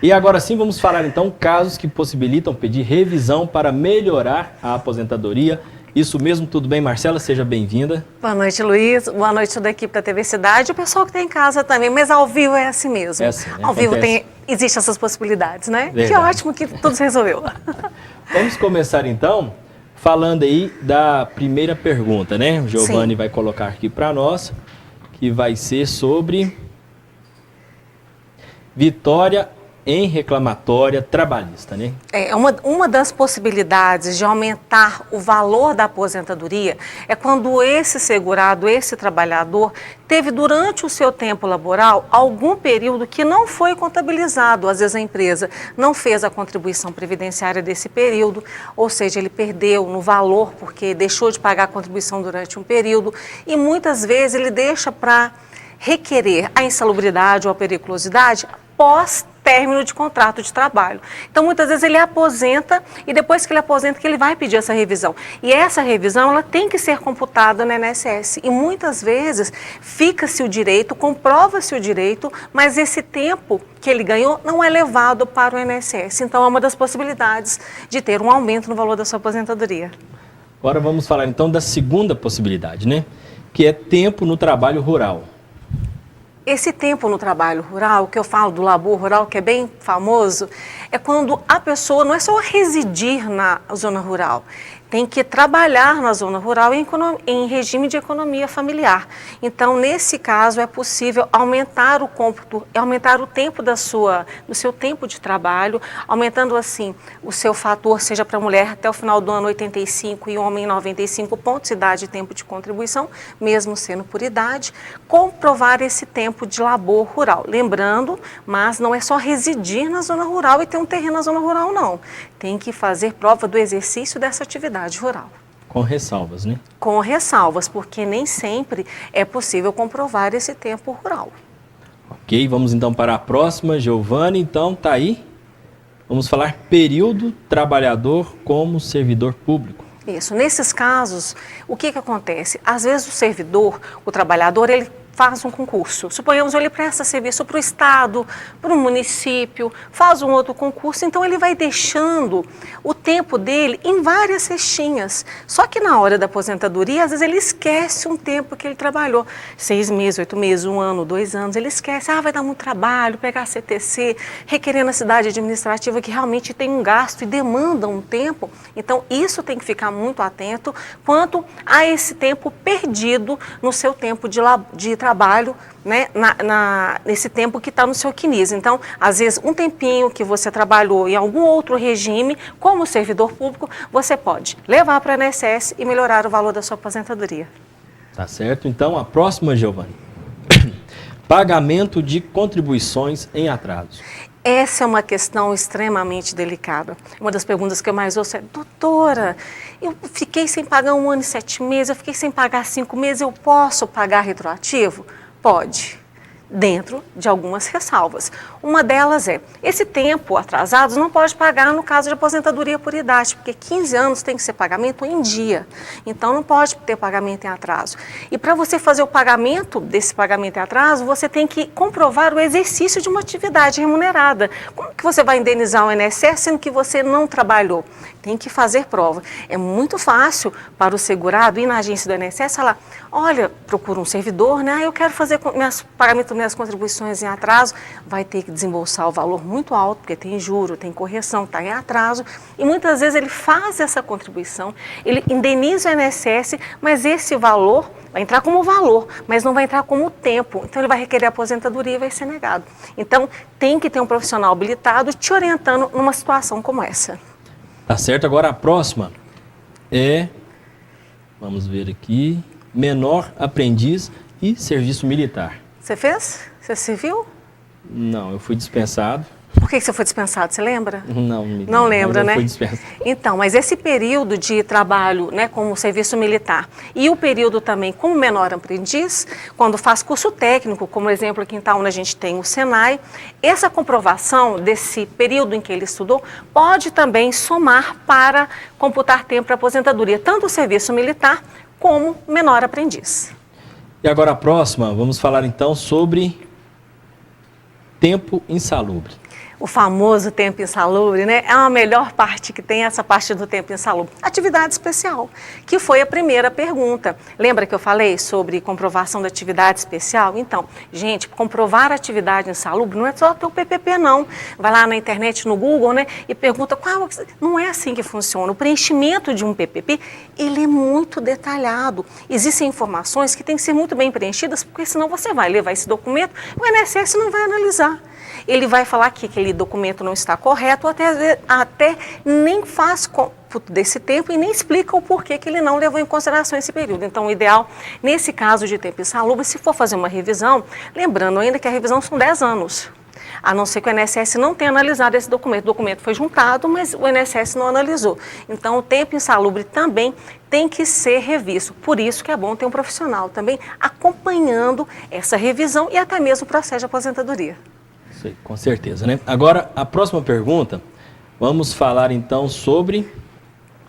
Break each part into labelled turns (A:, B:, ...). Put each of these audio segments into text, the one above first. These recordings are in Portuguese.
A: E agora sim vamos falar então casos que possibilitam pedir revisão para melhorar a aposentadoria. Isso mesmo, tudo bem, Marcela? Seja bem-vinda.
B: Boa noite, Luiz. Boa noite toda a equipe da TV Cidade. O pessoal que está em casa também, mas ao vivo é assim mesmo.
A: É assim, né?
B: Ao vivo existem essas possibilidades, né?
A: Verdade.
B: Que ótimo que tudo se resolveu.
A: Vamos começar então falando aí da primeira pergunta, né? O Giovanni vai colocar aqui para nós, que vai ser sobre vitória em reclamatória trabalhista, né?
B: Uma das possibilidades de aumentar o valor da aposentadoria é quando esse segurado, esse trabalhador, teve durante o seu tempo laboral algum período que não foi contabilizado. Às vezes a empresa não fez a contribuição previdenciária desse período, ou seja, ele perdeu no valor porque deixou de pagar a contribuição durante um período e muitas vezes ele deixa para requerer a insalubridade ou a periculosidade pós-término de contrato de trabalho. Então, muitas vezes ele aposenta e depois que ele aposenta que ele vai pedir essa revisão. E essa revisão, ela tem que ser computada no INSS. E muitas vezes fica-se o direito, comprova-se o direito, mas esse tempo que ele ganhou não é levado para o INSS. Então, é uma das possibilidades de ter um aumento no valor da sua aposentadoria.
A: Agora vamos falar então da segunda possibilidade, né? Que é tempo no trabalho rural.
B: Esse tempo no trabalho rural, que eu falo do labor rural, que é bem famoso, é quando a pessoa não é só residir na zona rural, tem que trabalhar na zona rural em regime de economia familiar. Então, nesse caso, é possível aumentar o cômputo, aumentar o tempo do seu tempo de trabalho, aumentando assim o seu fator, seja para a mulher até o final do ano 85 e homem 95 pontos, idade e tempo de contribuição, mesmo sendo por idade, comprovar esse tempo de labor rural. Lembrando, mas não é só residir na zona rural e ter um terreno na zona rural, não. Tem que fazer prova do exercício dessa atividade rural.
A: Com ressalvas, né?
B: Com ressalvas, porque nem sempre é possível comprovar esse tempo rural.
A: Ok, vamos então para a próxima, Giovanni. Então, tá aí. Vamos falar período trabalhador como servidor público.
B: Isso, nesses casos, o que acontece? Às vezes o servidor, o trabalhador, ele faz um concurso. Suponhamos ele presta serviço para o Estado, para o município, faz um outro concurso, então ele vai deixando o tempo dele em várias cestinhas. Só que na hora da aposentadoria, às vezes ele esquece um tempo que ele trabalhou. 6 meses, 8 meses, 1 ano, 2 anos, ele esquece, vai dar muito trabalho, pegar CTC, requerer na cidade administrativa que realmente tem um gasto e demanda um tempo. Então isso tem que ficar muito atento quanto a esse tempo perdido no seu tempo de trabalho, né, nesse tempo que está no seu CNIS. Então, às vezes, um tempinho que você trabalhou em algum outro regime, como servidor público, você pode levar para a INSS e melhorar o valor da sua aposentadoria.
A: Tá certo? Então, a próxima, Giovanni. Pagamento de contribuições em atraso.
B: Essa é uma questão extremamente delicada. Uma das perguntas que eu mais ouço é: doutora, eu fiquei sem pagar 1 ano e 7 meses, eu fiquei sem pagar 5 meses, eu posso pagar retroativo? Pode, dentro de algumas ressalvas. Uma delas é, esse tempo atrasado não pode pagar no caso de aposentadoria por idade, porque 15 anos tem que ser pagamento em dia, então não pode ter pagamento em atraso. E para você fazer o pagamento desse pagamento em atraso, você tem que comprovar o exercício de uma atividade remunerada. Como que você vai indenizar o INSS sendo que você não trabalhou? Tem que fazer prova. É muito fácil para o segurado ir na agência do INSS e falar: olha, procura um servidor, né? Eu quero fazer pagamento das minhas contribuições em atraso. Vai ter que desembolsar o valor muito alto, porque tem juro, tem correção, está em atraso. E muitas vezes ele faz essa contribuição, ele indeniza o INSS, mas esse valor vai entrar como valor, mas não vai entrar como tempo. Então ele vai requerer aposentadoria e vai ser negado. Então tem que ter um profissional habilitado te orientando numa situação como essa.
A: Tá certo, agora a próxima é, vamos ver aqui, menor aprendiz e serviço militar.
B: Você fez? Você serviu?
A: Não, eu fui dispensado.
B: Por que você foi dispensado, você lembra?
A: Não
B: lembra, né?
A: Fui dispensado.
B: Então, mas esse período de trabalho, né, como serviço militar e o período também como menor aprendiz, quando faz curso técnico, como exemplo aqui em Itaúna a gente tem o Senai, essa comprovação desse período em que ele estudou pode também somar para computar tempo para aposentadoria, tanto o serviço militar como menor aprendiz.
A: E agora a próxima, vamos falar então sobre tempo insalubre.
B: O famoso tempo insalubre, né? É a melhor parte que tem, essa parte do tempo insalubre. Atividade especial, que foi a primeira pergunta. Lembra que eu falei sobre comprovação da atividade especial? Então, gente, comprovar a atividade insalubre não é só ter o PPP, não. Vai lá na internet, no Google, né? E pergunta qual... Não é assim que funciona. O preenchimento de um PPP, ele é muito detalhado. Existem informações que têm que ser muito bem preenchidas, porque senão você vai levar esse documento, o INSS não vai analisar. Ele vai falar que aquele documento não está correto, ou até nem faz cômputo desse tempo e nem explica o porquê que ele não levou em consideração esse período. Então, o ideal, nesse caso de tempo insalubre, se for fazer uma revisão, lembrando ainda que a revisão são 10 anos. A não ser que o INSS não tenha analisado esse documento. O documento foi juntado, mas o INSS não analisou. Então, o tempo insalubre também tem que ser revisto. Por isso que é bom ter um profissional também acompanhando essa revisão e até mesmo o processo de aposentadoria.
A: Isso aí, com certeza, né? Agora, a próxima pergunta, vamos falar então sobre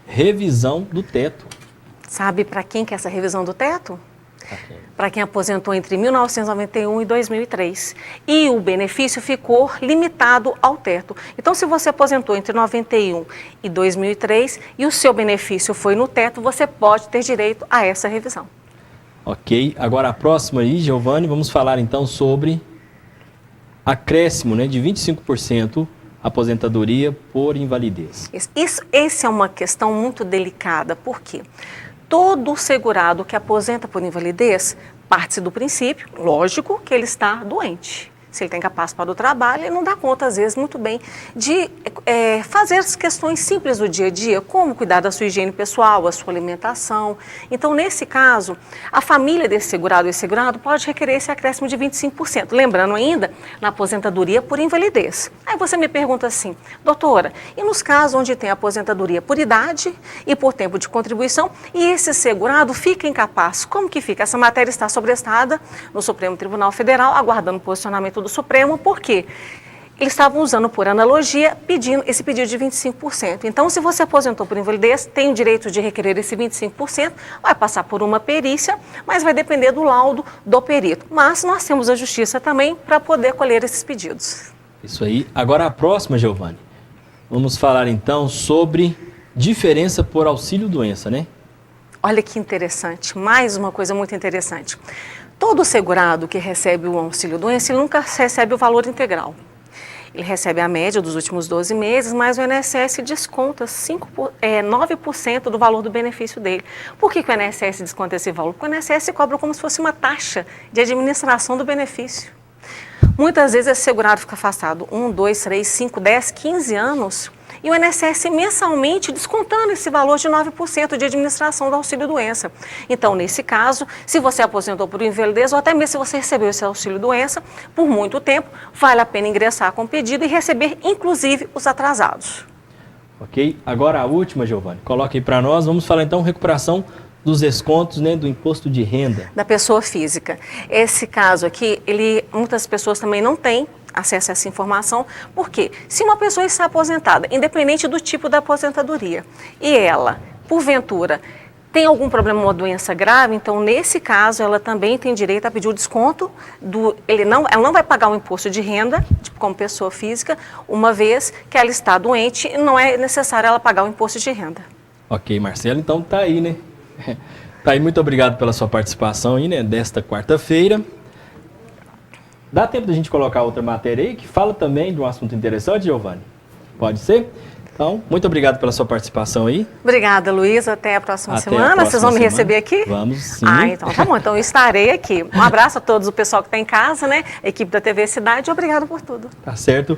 A: revisão do teto.
B: Sabe para quem que é essa revisão do teto? Para quem aposentou entre 1991 e 2003. E o benefício ficou limitado ao teto. Então, se você aposentou entre 91 e 2003 e o seu benefício foi no teto, você pode ter direito a essa revisão.
A: Ok. Agora, a próxima aí, Giovanni, vamos falar então sobre acréscimo, né, de 25% aposentadoria por invalidez.
B: Essa é uma questão muito delicada, por quê? Todo segurado que aposenta por invalidez parte do princípio, lógico, que ele está doente. Se ele tem capacidade para o trabalho, ele não dá conta, às vezes, muito bem de fazer as questões simples do dia a dia, como cuidar da sua higiene pessoal, a sua alimentação. Então, nesse caso, a família desse segurado e segurado pode requerer esse acréscimo de 25%. Lembrando ainda, na aposentadoria por invalidez. Aí você me pergunta assim, doutora, e nos casos onde tem aposentadoria por idade e por tempo de contribuição, e esse segurado fica incapaz, como que fica? Essa matéria está sobrestada no Supremo Tribunal Federal, aguardando o posicionamento do Supremo, porque eles estavam usando por analogia esse pedido de 25%. Então, se você aposentou por invalidez, tem o direito de requerer esse 25%, vai passar por uma perícia, mas vai depender do laudo do perito. Mas nós temos a justiça também para poder colher esses pedidos.
A: Isso aí. Agora a próxima, Giovanni. Vamos falar então sobre diferença por auxílio-doença, né?
B: Olha que interessante, mais uma coisa muito interessante. Todo segurado que recebe o auxílio-doença, ele nunca recebe o valor integral. Ele recebe a média dos últimos 12 meses, mas o INSS desconta 9% do valor do benefício dele. Por que o INSS desconta esse valor? Porque o INSS cobra como se fosse uma taxa de administração do benefício. Muitas vezes esse segurado fica afastado 1, 2, 3, 5, 10, 15 anos e o INSS mensalmente descontando esse valor de 9% de administração do auxílio-doença. Então, nesse caso, se você aposentou por invalidez ou até mesmo se você recebeu esse auxílio-doença por muito tempo, vale a pena ingressar com o pedido e receber, inclusive, os atrasados.
A: Ok. Agora a última, Giovanni. Coloca aí para nós. Vamos falar então recuperação dos descontos, né, do imposto de renda.
B: Da pessoa física. Esse caso aqui, muitas pessoas também não têm acesso a essa informação, porque se uma pessoa está aposentada, independente do tipo da aposentadoria, e ela, porventura, tem algum problema, uma doença grave, então nesse caso ela também tem direito a pedir o desconto, ela não vai pagar o imposto de renda, como pessoa física, uma vez que ela está doente e não é necessário ela pagar o imposto de renda.
A: Ok, Marcelo, então tá aí, né? Tá aí, muito obrigado pela sua participação aí, né, desta quarta-feira. Dá tempo da gente colocar outra matéria aí, que fala também de um assunto interessante, Giovanni? Pode ser? Então, muito obrigado pela sua participação aí.
B: Obrigada, Luiz. Até a próxima semana. Vocês vão me receber aqui?
A: Vamos, sim.
B: Então tá bom. Então eu estarei aqui. Um abraço a todos o pessoal que está em casa, né? A equipe da TV Cidade. Obrigado por tudo.
A: Tá certo.